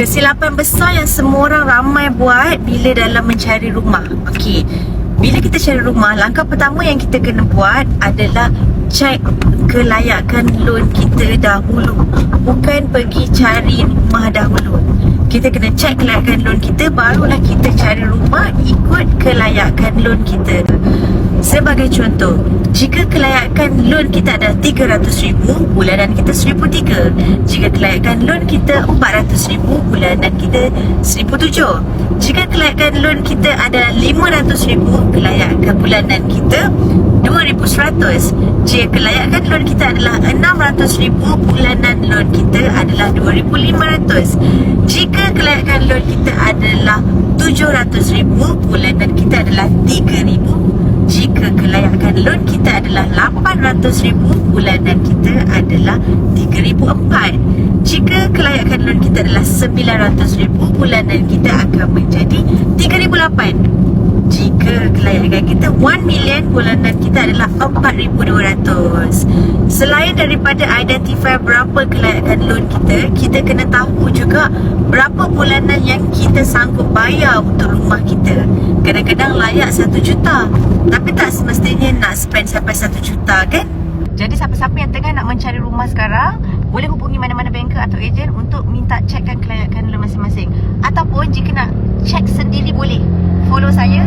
Kesilapan besar yang semua orang ramai buat bila dalam mencari rumah. Okey, bila kita cari rumah, langkah pertama yang kita kena buat adalah cek kelayakan loan kita dahulu. Bukan pergi cari rumah dahulu. Kita kena cek kelayakan loan kita, barulah kita cari rumah ikut kelayakan loan kita. Sebagai contoh, jika kelayakan loan kita adalah RM300,000, bulanan kita RM1,300. Jika kelayakan loan kita RM400,000, bulanan kita RM1,700. Jika kelayakan loan kita adalah RM500,000, kelayakan bulanan kita RM2,100. Jika kelayakan loan kita adalah RM600,000, bulanan loan kita adalah RM2,500. Jika kelayakan loan kita adalah RM700,000, bulanan kita adalah RM3,000. Jika kelayakan loan kita adalah RM800,000, bulanan kita adalah RM3,400. Jika kelayakan loan kita adalah RM900,000, bulanan kita akan menjadi RM3,800. Jika kelayakan kita RM1,000,000, bulanan kita adalah RM4,200. Selain daripada identify berapa kelayakan loan kita, kita kena tahu juga berapa bulanan yang kita sanggup bayar untuk rumah kita. Kadang-kadang layak RM1,000,000, tapi tak semestinya nak spend sampai RM1,000,000 kan? Jadi siapa-siapa yang tengah nak mencari rumah sekarang, boleh hubungi mana-mana banker atau ejen untuk minta cekkan kelayakan loan masing-masing. Ataupun jika nak cek sendiri boleh follow saya